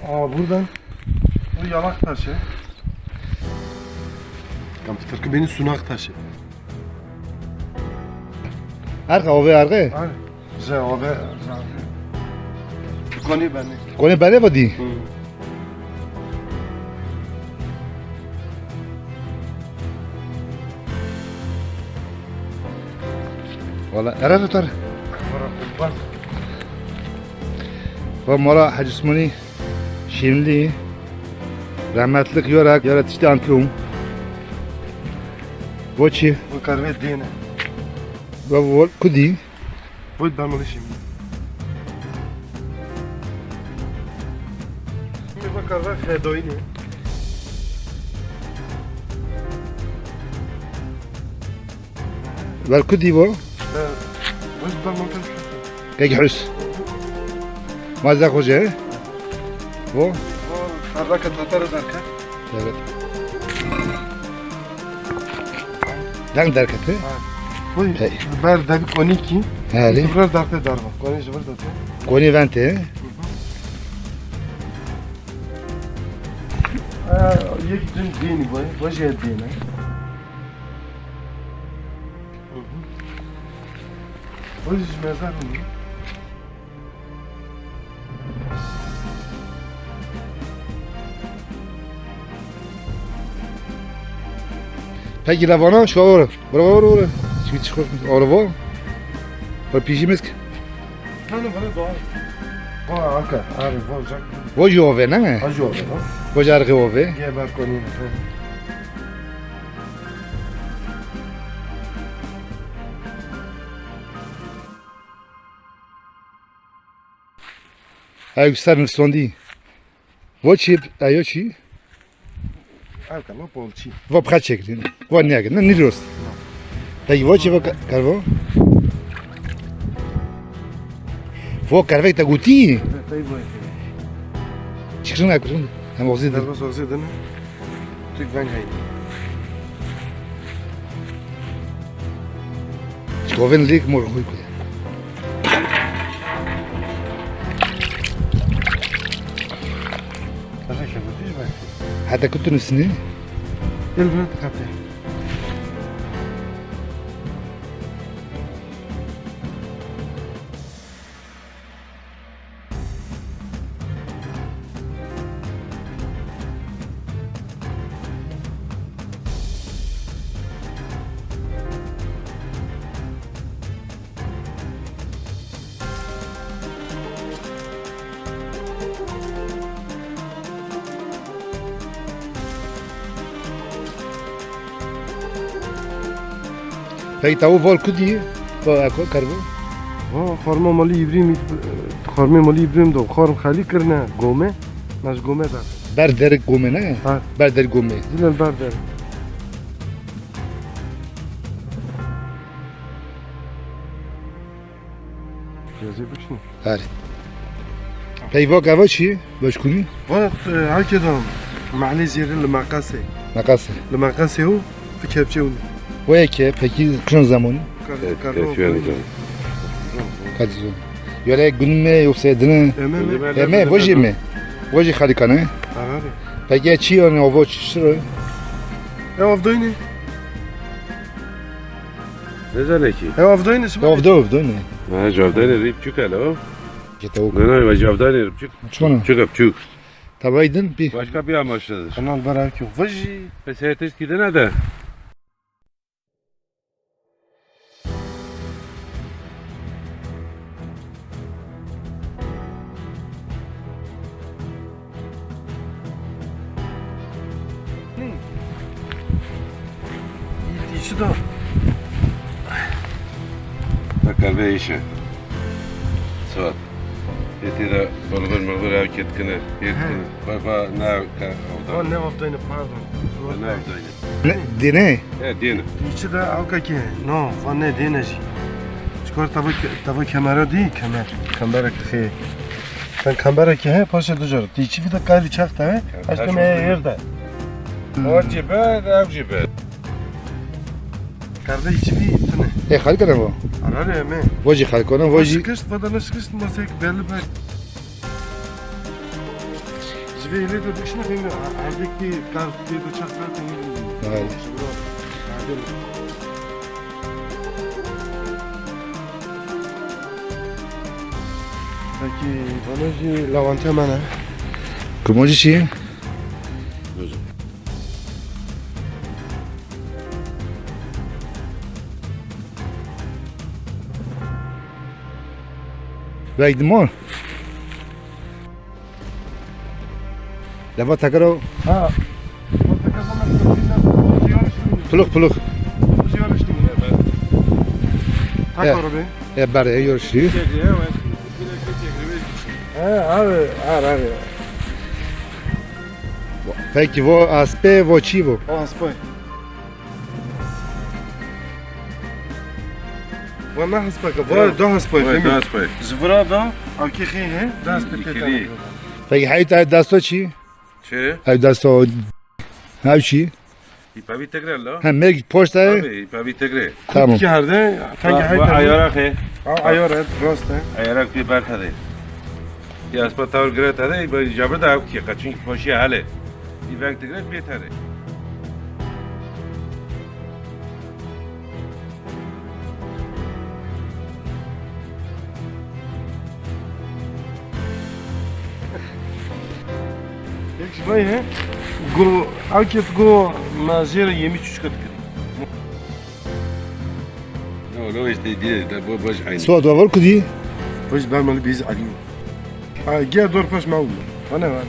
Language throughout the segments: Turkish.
Buradan bu yalak taşı. Kapıtırkı beni sunak taşı. Arka ove arka. Hani ve konu beni. Kone bane badi. Valla ara tutar. Ve mola Hacı Osman'ı şimdi rahmetlik yorak yaratıştı antiyum. Voçi Bu karve dine. ve vol kudi. Bu ben onu şimdi. Şimdi bu karve fedoyni. Vel kudi vo. Bu ben onu Peki hüs. Mazda koca. Vo. bu karve katar ederken. Evet. Lang derkati. Bu Hey. ber devi koni ki. Hali. Sıfır darte darba. Koni sıfır darte. Koni vente. Yek dün dini bu. Bu şey dini. Bu iş mezar mı? Peki lavana şu var. Bura. Şimdi çıkıyor. Orvo. Bura pişimiz. Hani bana doğal. Bu anka. Abi bu olacak. Voji ove ne? Acı olur. Voji arka ove. Geber koni. Ay güzel sondi. Voji ayochi. Anka no polci. Vo praçek. Vo ne agın? Ne diyorsun? Peki voji vo karvo. Vo karve ta guti. Tay bu. Çıkın akırın. Hem ozi de. Darba soksa dene. Tük ben haydi. Skoven lik mor huy koy. Kaza şey bu değil mi? Hatta kutun üstüne. Gel bana tıkatı. Peki tavu vol kudi. Vo ako karvo. خورما مالی ایبریم خورما مالی ایبریم دو خورم خالی کرنه گومه ناش گومه دار Berder gome ne? Ha. Berder gome. زیل بردار جازی بکشنی Hadi. Peki vo karvo çi? Boşkuni. وقت هاكي دام معلي زير المقاسي Makası. المقاسي هو في كابتشون Bu eke peki kışın zamanı. Kaç zaman? Yöre gün mü yoksa edine? Eme voji mi? Voji harika ne? عربي Peki çi yani o voji şuru? يا افضيني Ne zaleki? يا افضيني اسمع Ovda ne? Ha javdani ripçuk alo. Gete o. Ne ne javdani ripçuk. Çıkana. Çıkıp çık. Tabaydın bir. Başka bir amaçladır. قناه براكي وفجي Pesetes gidene de. يشي ده Bakar be işe. Suat. Yetide bulgur ev ketkine. Yetkine. Baba ne ka هو oldu. ne افضيني pardon Ne oldu? Ne? Dine. Evet diyene. يشي ده اوكا كي نو فني دينجي شكور تبا كاميرا دي كاميرا كخي sen kamera ki he paşa ducar. Diçi bir de kaylı çakta he. Açtım yerde. O cibe, ev cibe. Karda içi bir tane. Harika ne bu? Arar ya me. Voji harika ne? Voji. Sıkıştı badana sıkıştı masaya belli belli. Ziveyli de dışına kanka. Erdekli kar diye de çaklar kanka. Evet. Peki bana lavanta mana. Comment چی؟ Vegdemon. Leva takaro Ha. O takasana puluk puluk. Tak Evet. var be. Bare yoruşu. Abi, abi. Peki vo aspe vo çi vo? O haspay. Valla haspay. Valla da haspay. Vay değil mi? das pay. Zvra da akıhi he. Dast İkili. tete. Peki hayt ay dasto çi? Çe? Hay dasto hay çi? İpa bir tekrar la. Ha meg posta. Abi ipa bir tekrar. Tamam. İki herde. Tangi hayta. Ayarak he. Ayar et. Rost he. Ayarak bir bar hadi. Ya aspa tavır gret hadi. Bu jabr da ki kaçın ki poşi hale. Bir vakit tekrar bir tane. Ek şvay he. Go akit go mazir yemi çuşkat kır. No, no işte değil. Da bu boş aynı. So da var kudi. Pois barmalı biz ali. Ha gel dur paş maul. Bana var.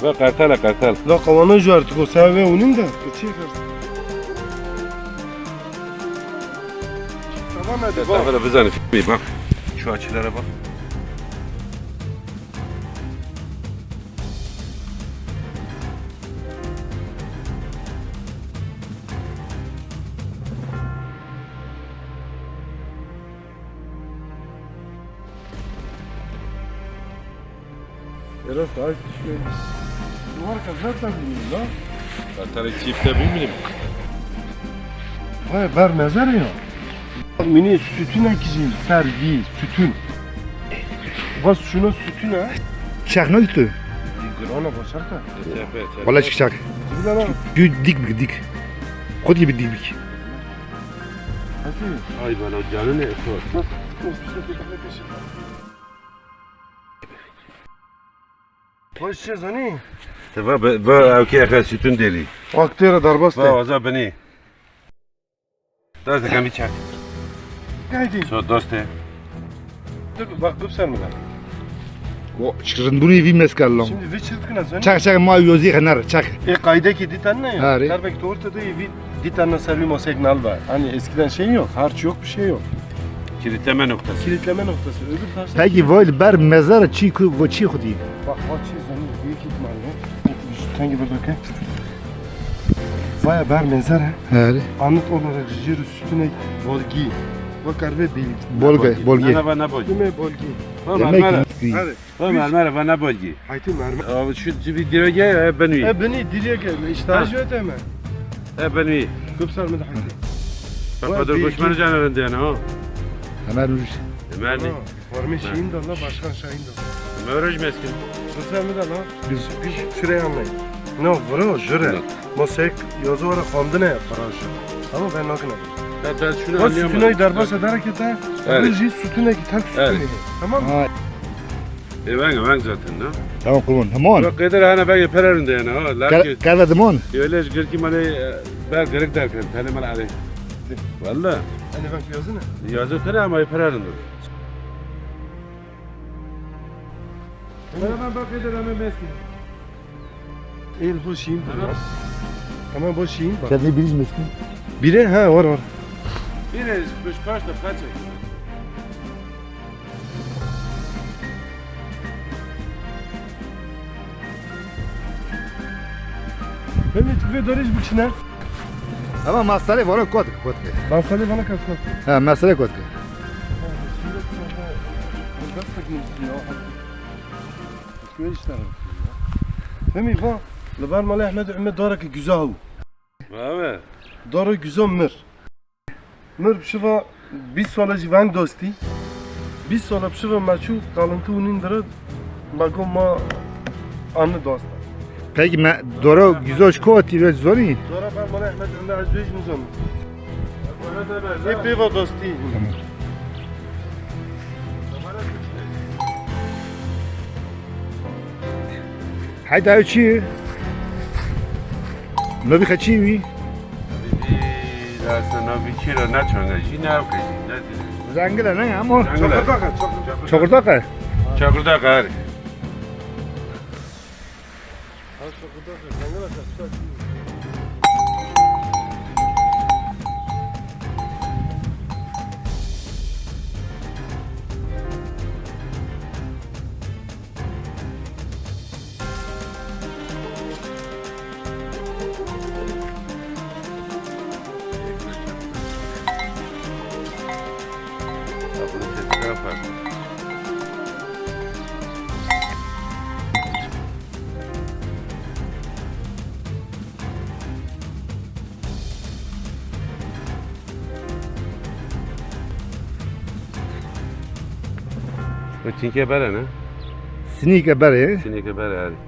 Ve kartal kartal. La kavana ju artık o sebebi onun da. Geçiyor karşı. Tamam hadi bak. Tavır bizani bir bak. Şu açılara bak. Biraz daha şöyle. Bu arka zaten bilmiyorum la. Kartalı çifte bilmiyorum. Vay ver mezar ya. Mini sütün ekeceğim. Sergi, sütün. Bas şuna sütün ha. Çak ne gitti? Ona başar da. Valla çıkacak. Zibla lan. Dik dik. Kod gibi dik dik. Hadi. Ay bana canı ne? Sor. Başlayacağız hani. Tava bu okey akar sütun deli. Aktera darbas Bu de. azab beni. Ders kan bir çak. Haydi. So doste. Dur bak gıpsar mı lan? O çıkırın bunu evi meskallam. Şimdi bir çırpkına zani. Çak çak ma yozi khanar çak. Kaydaki ditanla ya. Hari. Karbek ortada evi ditanla servimo signal var. Hani eskiden şey yok. Harç yok bir şey yok. Kilitleme noktası. Kilitleme noktası. Öbür taşta. Peki vol ber mezar çi ku vo çi khudi. Bak maçı zani büyük ihtimalle. Hangi burada ki? Vaya ber mezar ha. Hadi. Anıt olarak jiru sütüne bolgi. Bakar ve bil. Bolge. Bana bana bolgi. Değil mi bolgi? Demek ki Hadi. Mermer bana bolgi. Haydi mermer. Abi şu video gel ben uy. Beni diliye gel. İştaj yok ama. Ben uy. Gıpsar mı da haydi. Bak dur koşmanı canarında yani ha. Hemen uç. Merni. Formi şeyin de la başkan şeyin de. Möraj meskin. Gıpsar mı da la? Bir şuraya anlayın. No, bro, jure. Mosek yazı olarak kondu ne yapar Ama ben nakına. Ben şunu O anlayamadım. sütüne darbas ederek yeter. Evet. Öbür sütüne gitar sütüne. Evet. Tamam mı? Ha, Ben zaten ne? tamam kullan. Hamon. Bak kadar hani ben yaparım da yani ha. Lakin Kalva demon. öyle gırki mali ben gırık derken tane mal ali. Valla Hani ben yazı ne? yazı tane ama yaparım da. Ben bak kadar ama meskin. El bu şeyin. Tamam bu şeyin bak. Sen ne bilirsin meskin? Biri ha var. Bine kuş başta kaçı. Ben de tüfe dönüş bu çine. Ama masale var kod. Ben sana bana kasmak. Ha masale kod. Şimdi دستك من السياحة شوي اشتغل فهمي فا لبال مال احمد عمد دارك güzel Evet. دارو güzel مر بشوفا 20 سال جوان دوستی 20 سال بشوفا مچو قالنتو نندره بگم ما anı dostlar. Peki doğru güzel şkoti ve zori. دارا بال مال احمد عمد عزوج نظام ای پیوا دوستی Hayda çi. Novi kaçıvi. Aslında bir kere ne çanga, yine yapıyor. Zangıla ne ama. Çakırdaka Çokurdaka. Çakırda gari. Bunu sesine yapar. Bu çinke bere ne? Sinik bere. Çinke bere hadi.